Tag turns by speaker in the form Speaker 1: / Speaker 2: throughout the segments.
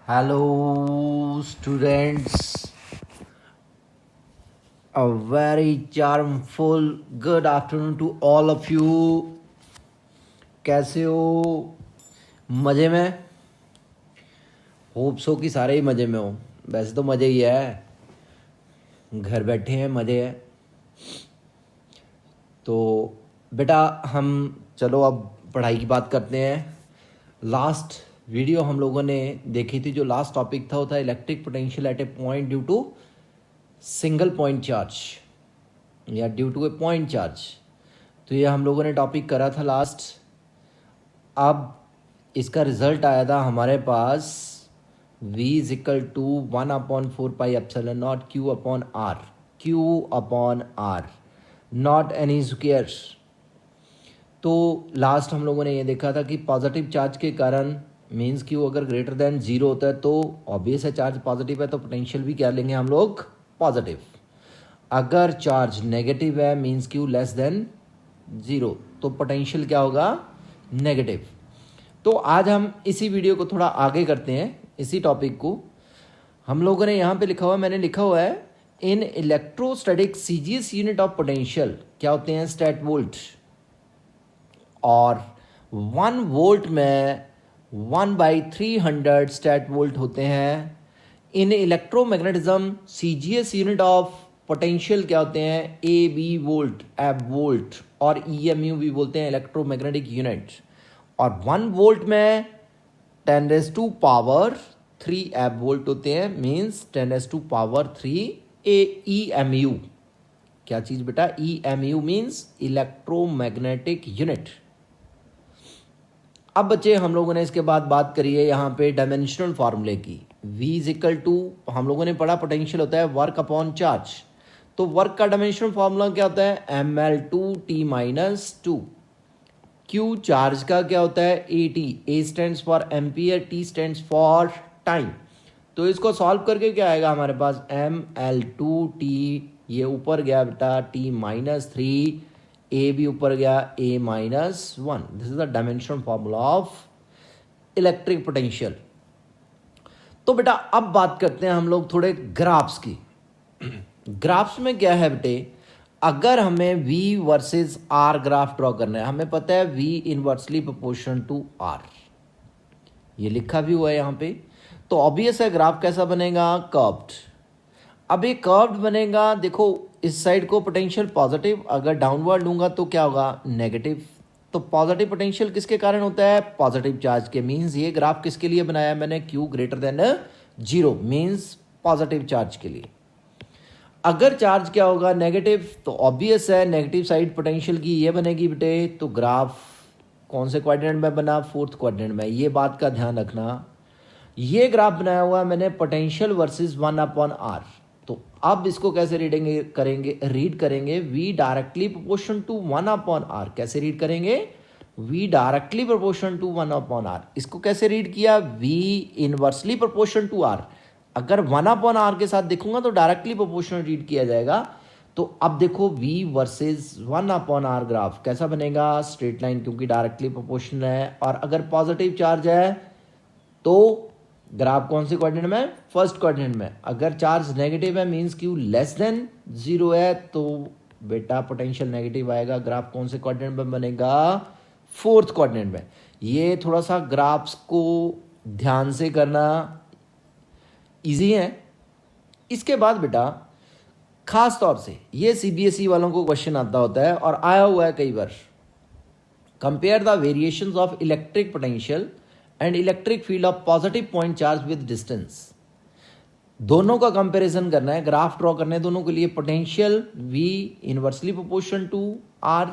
Speaker 1: Hello, students. A very charmful good afternoon to all of you. कैसे हो? मज़े में? होप सो कि सारे ही मज़े में हो. वैसे तो मज़े ही है, घर बैठे हैं, मज़े है. तो बेटा हम चलो अब पढ़ाई की बात करते हैं. लास्ट वीडियो हम लोगों ने देखी थी, जो लास्ट टॉपिक था वो था electric potential at a point due to single point charge या due to a point charge. तो ये हम लोगों ने टॉपिक करा था लास्ट. अब इसका रिजल्ट आया था हमारे पास v is equal to 1/4πε0 Q/R naught any square. तो लास्ट हम लोगों ने ये देखा था कि पॉजिटिव चार्ज के कारण मीन्स Q अगर ग्रेटर देन 0 होता है तो ऑब्वियस है चार्ज पॉजिटिव है, तो पोटेंशियल भी क्या लेंगे हम लोग, पॉजिटिव. अगर चार्ज नेगेटिव है मीन्स Q लेस देन 0 तो पोटेंशियल क्या होगा, नेगेटिव. तो आज हम इसी वीडियो को थोड़ा आगे करते हैं. इसी टॉपिक को हम लोगों ने यहाँ पे लिखा हुआ है, मैंने लिखा हुआ है इन electrostatic CGS unit of potential क्या होते हैं, स्टैट वोल्ट. और 1 वोल्ट में 1/300 स्टैट वोल्ट होते हैं. In electromagnetism CGS unit of potential क्या होते हैं, a b volt, ab volt, और ईएमयू भी बोलते हैं, इलेक्ट्रोमैग्नेटिक यूनिट. और 1 वोल्ट में 10⁻³ एब वोल्ट होते हैं, मीन्स 10⁻³ ईएमयू. क्या चीज बेटा, ईएमयू मीन्स इलेक्ट्रोमैग्नेटिक यूनिट. अब बच्चे हम लोगों ने इसके बाद बात करी है यहाँ पे डायमेंशनल फार्मूले की. v इज इक्वल टू, हम लोगों ने पढ़ा पोटेंशियल होता है वर्क अपॉन चार्ज. तो वर्क का डायमेंशनल फार्मूला क्या होता है, ml2t-2. q चार्ज का क्या होता है, at. a stands for ampere, t stands for time. तो इसको सॉल्व करके क्या आएगा हमारे पास, ml2t, ये ऊपर गया बेटा t-3, a भी ऊपर गया a-1. This is the dimensional formula of electric potential. तो बेटा अब बात करते हैं हम लोग थोड़े ग्राफ्स की. ग्राफ्स में क्या है बेटे, अगर हमें v versus r graph draw करना है, हमें पता है v inversely proportional to r, ये लिखा भी हुआ है यहाँ पे. तो ऑब्वियस है ग्राफ कैसा बनेगा, कर्व्ड. अब ये कर्व्ड बनेगा, देखो इस साइड को पोटेंशियल पॉजिटिव, अगर डाउनवर्ड लूंगा तो क्या होगा, नेगेटिव. तो पॉजिटिव पोटेंशियल किसके कारण होता है, पॉजिटिव चार्ज के. मींस ये ग्राफ किसके लिए बनाया मैंने, Q greater than 0 means positive charge के लिए. अगर चार्ज क्या होगा, नेगेटिव, तो ऑब्वियस है नेगेटिव साइड पोटेंशियल की ये बनेगी बेटे. तो ग्राफ कौन से क्वाड्रेंट में बना, 4th क्वाड्रेंट में. ये बात का ध्यान रखना. ये ग्राफ बनाया हुआ है मैंने पोटेंशियल वर्सेस 1/r. तो अब इसको कैसे रीड करेंगे, v directly proportional to 1/r. कैसे रीड करेंगे, v directly proportional to 1/r. इसको कैसे रीड किया, v inversely proportional to r. अगर 1/r के साथ देखूंगा तो डायरेक्टली प्रोपोर्शनल रीड किया जाएगा. तो अब देखो v वर्सेस 1/r ग्राफ कैसा बनेगा, स्ट्रेट लाइन, क्योंकि डायरेक्टली प्रोपोर्शनल है. और अगर पॉजिटिव चार्ज है तो ग्राफ कौन से क्वाड्रेंट में, फर्स्ट क्वाड्रेंट में. अगर चार्ज नेगेटिव है मींस Q लेस देन 0 है तो बेटा पोटेंशियल नेगेटिव आएगा. ग्राफ कौन से क्वाड्रेंट में बनेगा, 4th क्वाड्रेंट में. ये थोड़ा सा ग्राफ्स को ध्यान से करना इजी है. इसके बाद बेटा खास तौर से ये सीबीएसई वालों को क्वेश्चन आता होता है और आया हुआ है कई बार. Compare the variations of electric potential and electric field of positive point charge with distance. दोनों का कंपैरिजन करना है, ग्राफ ड्रॉ करने दोनों के लिए. Potential v inversely proportional to r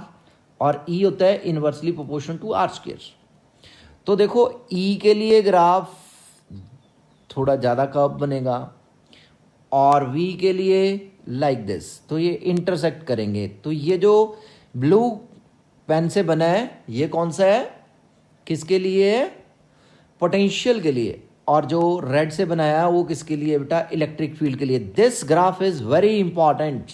Speaker 1: और e होता है इनवर्सली प्रोपोर्शनल टू r². तो देखो e के लिए ग्राफ थोड़ा ज़्यादा कर्व बनेगा और v के लिए लाइक दिस. तो ये इंटरसेक्ट करेंगे. तो ये जो ब्लू पेन से बना है ये कौन सा है, किसके लिए है, पोटेंशियल के लिए. और जो रेड से बनाया वो किसके लिए बेटा, इलेक्ट्रिक फील्ड के लिए. This graph is very important.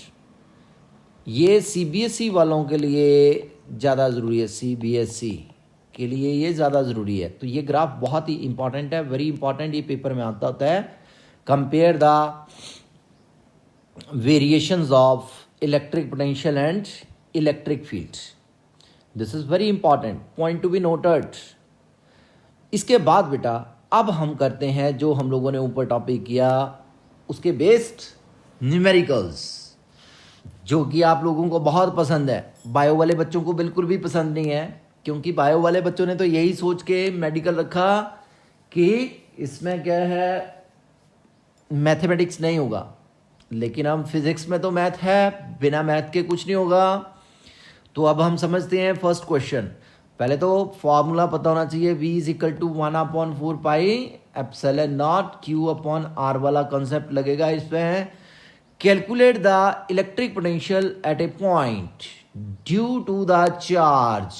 Speaker 1: ये सीबीएसई वालों के लिए ज़्यादा ज़रूरी है. सीबीएसई के लिए ये ज़्यादा ज़रूरी है। तो ये ग्राफ बहुत ही इंपॉर्टेंट है, वेरी इंपॉर्टेंट, ये पेपर में आता होता है। Compare the variations of electric potential and electric field, this is very important point to be noted. इसके बाद बेटा अब हम करते हैं जो हम लोगों ने ऊपर टॉपिक किया उसके बेस्ड न्यूमेरिकल्स, जो कि आप लोगों को बहुत पसंद है। बायो वाले बच्चों को बिल्कुल भी पसंद नहीं है, क्योंकि बायो वाले बच्चों ने तो यही सोच के मेडिकल रखा कि इसमें क्या है, मैथमेटिक्स नहीं होगा। लेकिन अब फिजिक्स में तो मैथ है, बिना मैथ के कुछ नहीं होगा। तो अब हम समझते हैं फर्स्ट क्वेश्चन। पहले तो फॉर्मूला पता होना चाहिए, v is equal to 1/4 pi epsilon naught q upon r वाला कॉन्सेप्ट लगेगा इसमें। Calculate the electric potential at a point due to the charge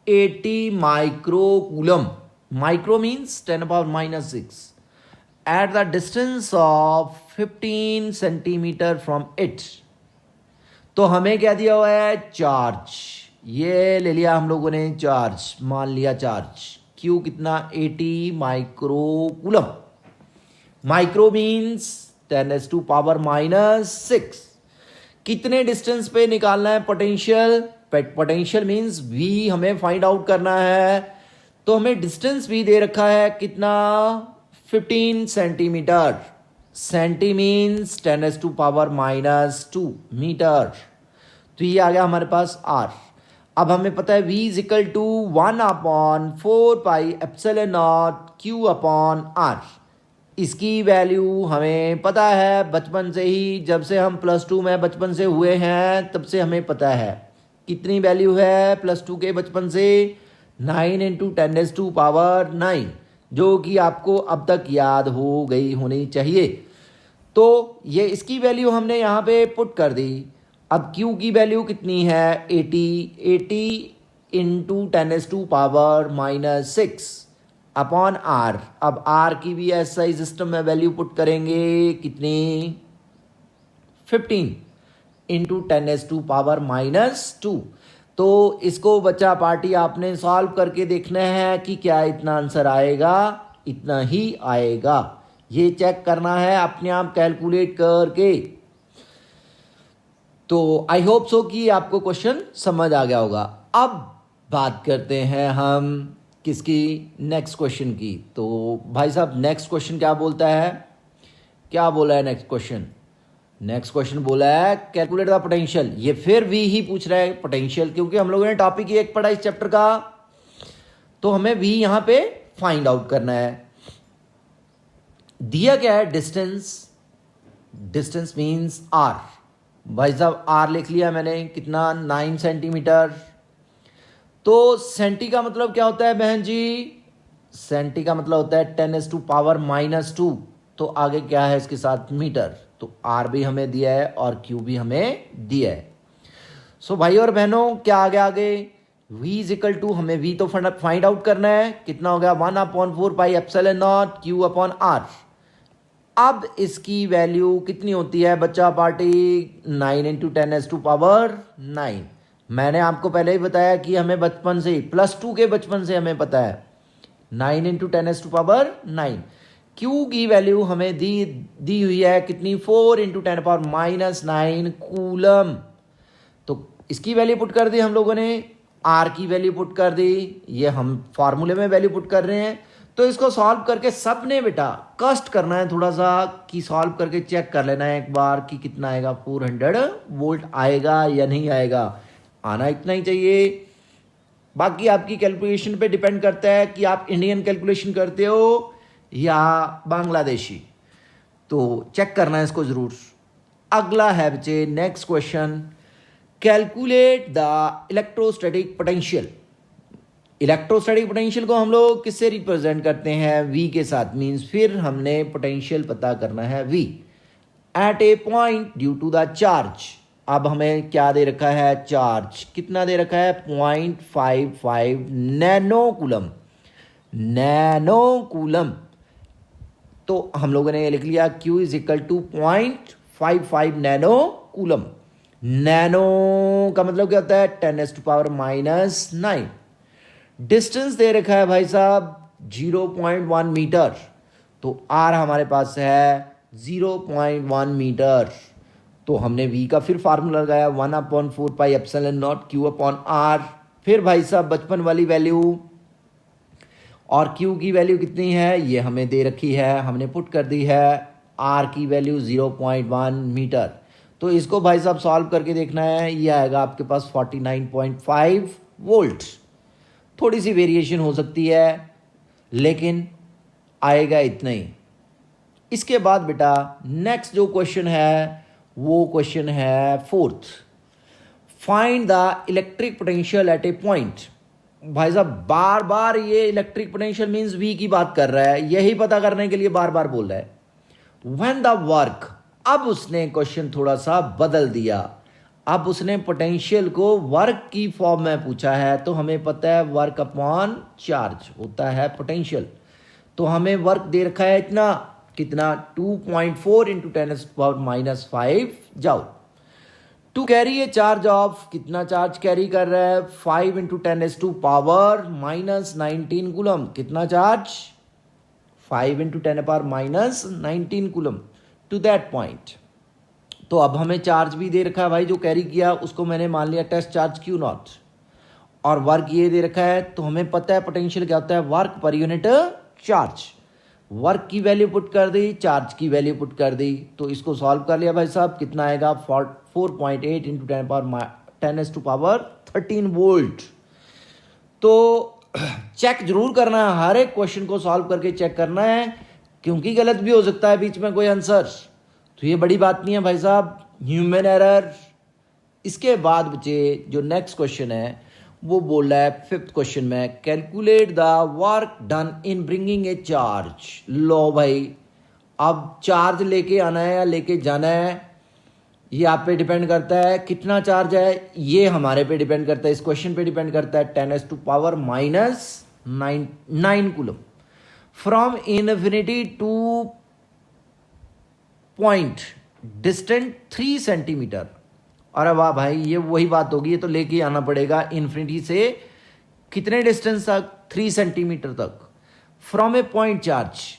Speaker 1: 80 micro coulomb, micro means 10⁻⁻⁶, at the distance of 15 centimetre from it. तो हमें क्या दिया हुआ है, charge, ये ले लिया हम लोगों ने चार्ज, मान लिया चार्ज Q कितना 80 माइक्रो कूलम, माइक्रो मीन्स 10⁻⁻�6। कितने डिस्टेंस पे निकालना है पोटेंशियल, पोटेंशियल मीन्स V हमें फाइंड आउट करना है। तो हमें डिस्टेंस भी दे रखा है कितना, 15 सेंटीमीटर, सेंटी मीन्स 10⁻⁻2 मीटर। तो ये आ गया हमारे पास R। अब हमें पता है v is equal to 1/4 pi epsilon naught q upon r। इसकी वैल्यू हमें पता है बचपन से ही, जब से हम +2 में बचपन से हुए हैं तब से हमें पता है। कितनी वैल्यू है +2 के बचपन से, 9 × 10⁻⁹, जो कि आपको अब तक याद हो गई होनी चाहिए। तो ये इसकी वैल्यू हमने यहाँ पे पुट कर दी। अब Q की वैल्यू कितनी है, 80 × 10⁻⁻6 अपॉन R। अब R की भी ऐसा ही सिस्टम में वैल्यू पुट करेंगे, कितनी, 15 × 10⁻⁻2। तो इसको बच्चा पार्टी आपने सॉल्व करके देखना है कि क्या इतना आंसर आएगा, इतना ही आएगा। ये चेक करना है अपने आप कैलकुलेट करके। तो आई होप सो कि आपको क्वेश्चन समझ आ गया होगा। अब बात करते हैं हम किसकी, नेक्स्ट क्वेश्चन की। तो भाई साहब नेक्स्ट क्वेश्चन क्या बोलता है, क्या बोला है नेक्स्ट क्वेश्चन, नेक्स्ट क्वेश्चन बोला है कैलकुलेट द पोटेंशियल। ये फिर भी ही पूछ रहा है पोटेंशियल, क्योंकि हम लोगों ने टॉपिक ही एक पढ़ा इस चैप्टर का, तो हमें भी यहां पे फाइंड आउट करना है। दिया क्या है, डिस्टेंस, डिस्टेंस मीन्स r। भाई साहब r लिख लिया मैंने, कितना, 9 सेंटीमीटर। तो सेंटी का मतलब क्या होता है बहन जी, सेंटी का मतलब होता है 10⁻⁻2। तो आगे क्या है इसके साथ, मीटर। तो r भी हमें दिया है और q भी हमें दिया है। सो भाई और बहनों क्या आ गया आगे, v इज इक्वल टू, हमें v तो फाइंड आउट करना है, कितना हो गया, 1/4 pi epsilon naught q upon r। अब इसकी वैल्यू कितनी होती है बच्चा पार्टी, 9 × 10⁻⁹। मैंने आपको पहले ही बताया कि हमें बचपन से ही, +2 के बचपन से हमें पता है 9 × 10⁻⁹। Q की वैल्यू हमें दी हुई है कितनी, 4 × 10⁻⁹ कूलम। तो इसकी वैल्यू पुट कर दी हम लोगों ने, R की वैल्यू पुट कर दी, ये हम फॉर्मूले में वैल्यू पुट कर रहे हैं। तो इसको सॉल्व करके सबने बेटा कष्ट करना है थोड़ा सा, कि सॉल्व करके चेक कर लेना है एक बार कि कितना आएगा, 400 वोल्ट आएगा या नहीं आएगा, आना इतना ही चाहिए। बाकी आपकी कैलकुलेशन पे डिपेंड करता है कि आप इंडियन कैलकुलेशन करते हो या बांग्लादेशी। तो चेक करना है इसको ज़रूर। अगला है बच्चे next question, calculate the electrostatic potential. Electrostatic potential को हम लोग किससे रिप्रेजेंट करते हैं, V के साथ। मीन्स फिर हमने पोटेंशियल पता करना है V at a point due to the charge. अब हमें क्या दे रखा है, चार्ज कितना दे रखा है, 0.55 नैनो कूलम, नैनो कूलम। तो हम लोगों ने लिख लिया Q is equal to 0.55 nano coulomb. Nano का मतलब क्या होता है, 10⁻⁹। डिस्टेंस दे रखा है भाई साहब 0.1 मीटर, तो आर हमारे पास है 0.1 मीटर। तो हमने v का फिर फार्मूला लगाया 1/4πε0 q अपॉन r। फिर भाई साहब बचपन वाली वैल्यू, और q की वैल्यू कितनी है ये हमें दे रखी है, हमने पुट कर दी है r की वैल्यू 0.1 मीटर। तो इसको भाई साहब सॉल्व करके देखना है, ये आएगा आपके पास 49.5 वोल्ट। थोड़ी सी वेरिएशन हो सकती है लेकिन आएगा इतना ही। इसके बाद बेटा नेक्स्ट जो क्वेश्चन है वो क्वेश्चन है fourth, find the electric potential at a point. भाई साहब बार बार ये इलेक्ट्रिक पोटेंशियल मींस वी की बात कर रहा है, यही पता करने के लिए बार बार बोल रहा है। व्हेन द वर्क, अब उसने क्वेश्चन थोड़ा सा बदल दिया, अब उसने पोटेंशियल को वर्क की फॉर्म में पूछा है। तो हमें पता है वर्क अपॉन चार्ज होता है पोटेंशियल, तो हमें वर्क दे रखा है इतना, कितना 2.4 इंटू 10⁻⁻5 जाओ to carry a charge of, कितना चार्ज कैरी कर रहा है 5 इंटू 10⁻⁻19 कूलम। कितना charge 5 into 10⁻⁻19 coulomb to that point. तो अब हमें चार्ज भी दे रखा है भाई, जो कैरी किया उसको मैंने मान लिया टेस्ट चार्ज Q नॉट, और वर्क ये दे रखा है। तो हमें पता है पोटेंशियल क्या होता है, work per unit charge. Work की वैल्यू पुट कर दी, चार्ज की वैल्यू पुट कर दी, तो इसको सॉल्व कर लिया भाई साहब। कितना आएगा 4.8 इंटू 10⁻13 वोल्ट। तो चेक जरूर करना है, हर एक क्वेश्चन को सॉल्व करके चेक करना है, क्योंकि गलत भी हो सकता है बीच में कोई आंसर। तो ये बड़ी बात नहीं है भाई साहब, ह्यूमन एरर। इसके बाद बचे जो नेक्स्ट क्वेश्चन है वो बोल रहा है फिफ्थ क्वेश्चन में, calculate the work done in bringing a charge. लो भाई, अब चार्ज लेके आना है या लेके जाना है ये आप पे डिपेंड करता है। कितना चार्ज है ये हमारे पे डिपेंड करता है, इस क्वेश्चन पे डिपेंड करता है। 10⁻⁹ coulomb from infinity two point distant 3 centimetre. अरे वाह भाई, ये वही बात होगी, ये तो लेके आना पड़ेगा इन्फिनिटी से कितने डिस्टेंस तक, 3 सेंटीमीटर तक, फ्रॉम ए पॉइंट चार्ज।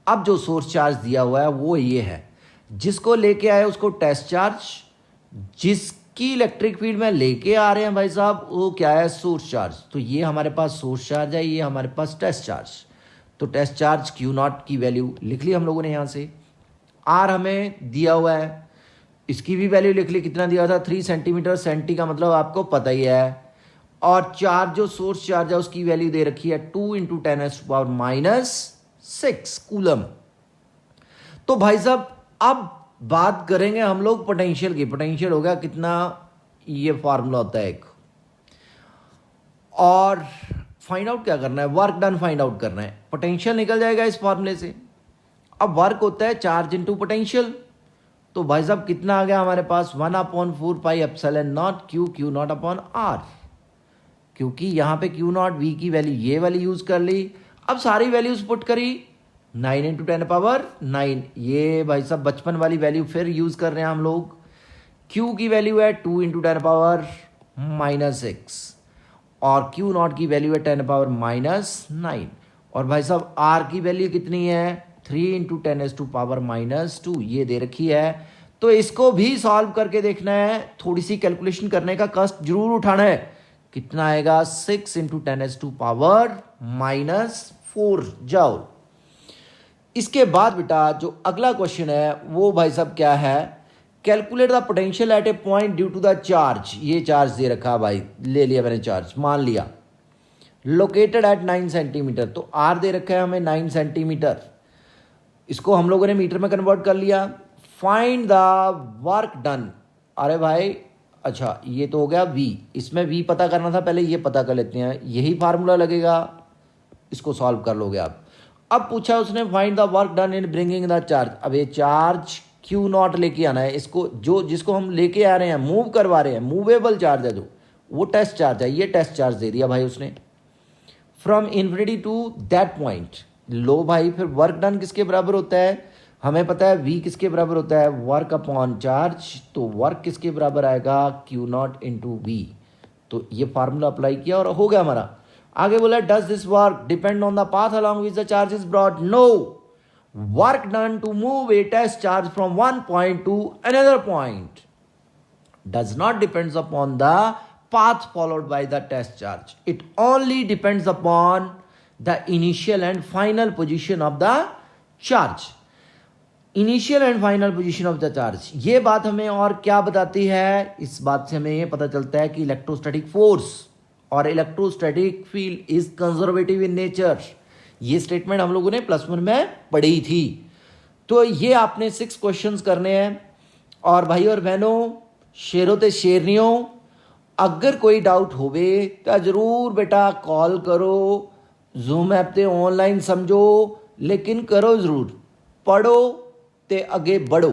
Speaker 1: अब जो सोर्स चार्ज दिया हुआ है वो ये है, जिसको लेके आए उसको टेस्ट चार्ज, जिसकी इलेक्ट्रिक फील्ड में लेके आ रहे हैं भाई साहब वो क्या है, सोर्स चार्ज। तो ये हमारे पास सोर्स चार्ज है, ये हमारे पास टेस्ट चार्ज। तो टेस्ट चार्ज Q नॉट की वैल्यू लिख ली हम लोगों ने यहाँ से, R हमें दिया हुआ है, इसकी भी वैल्यू लिख ली, कितना दिया था 3 सेंटीमीटर, सेंटी का मतलब आपको पता ही है। और चार्ज जो सोर्स चार्ज है उसकी वैल्यू दे रखी है 2 इंटू 10⁻⁶ कूलम। तो भाई साहब अब बात करेंगे हम लोग पोटेंशियल की। पोटेंशियल हो गया कितना, ये फार्मूला होता है एक, और फाइंड आउट क्या करना है, वर्क डन फाइंड आउट करना है। पोटेंशियल निकल जाएगा इस फार्मूले से। अब वर्क होता है चार्ज इंटू पोटेंशियल, तो भाई साहब कितना आ गया हमारे पास 1/4πε0 Q नॉट अपॉन R। क्योंकि यहाँ पे Q नॉट V की वैल्यू ये वाली यूज कर ली। अब सारी वैल्यूज पुट करी 9 इंटू 10⁻9, ये भाई साहब बचपन वाली वैल्यू फिर यूज कर रहे हैं हम लोग। Q की वैल्यू है 2 इंटू 10⁻⁻6 और Q नॉट की वैल्यू है 10⁻⁻9, और भाई साहब R की वैल्यू कितनी है 3 इंटू 10⁻⁻2, ये दे रखी है। तो इसको भी सॉल्व करके देखना है, थोड़ी सी कैलकुलेशन करने का कष्ट जरूर उठाना है। कितना आएगा 6 इंटू 10⁻⁻4 जाओ। इसके बाद बेटा जो अगला क्वेश्चन है वो भाई साहब क्या है, calculate the potential at a point due to the charge. ये चार्ज दे रखा भाई, ले लिया मैंने चार्ज, मान लिया, लोकेटेड एट 9 सेंटीमीटर। तो R दे रखा है हमें 9 सेंटीमीटर, इसको हम लोगों ने मीटर में कन्वर्ट कर लिया। Find the work done. अरे भाई अच्छा, ये तो हो गया V, इसमें V पता करना था, पहले ये पता कर लेते हैं, यही फार्मूला लगेगा, इसको सॉल्व कर लोगे आप। अब पूछा उसने find the work done in bringing the charge. अब ये चार्ज Q नॉट लेके आना है, इसको जो जिसको हम लेके आ रहे हैं, मूव करवा रहे हैं, मूवेबल चार्ज है जो, वो टेस्ट चार्ज है। ये टेस्ट चार्ज दे दिया भाई उसने, from infinity to that point. लो भाई, फिर वर्क डन किसके बराबर होता है, हमें पता है V किसके बराबर होता है, वर्क अपॉन चार्ज। तो वर्क किसके बराबर आएगा Q नॉट इंटू V। तो ये फार्मूला अप्लाई किया और हो गया हमारा। आगे बोला does this work depend on the path along which the charge is brought, no, work done to move a test charge from one point to another point does not depends upon the path followed by the test charge. It only depends upon the initial and final position of the charge. Initial and final position of the charge. ये बात हमें और क्या बताती है? इस बात से हमें ये पता चलता है कि इलेक्ट्रोस्टैटिक फोर्स और electrostatic field is conservative in nature. ये स्टेटमेंट हम लोगों ने +1 में पढ़ी थी. तो ये आपने 6 क्वेश्चंस करने हैं. और भाई और बहनों, शेरों ते शेरनियों, अगर कोई डाउट होवे तो जरूर बेटा कॉल करो, जूम ऐप ते ऑनलाइन समझो, लेकिन करो जरूर, पढ़ो ते अगे बढ़ो.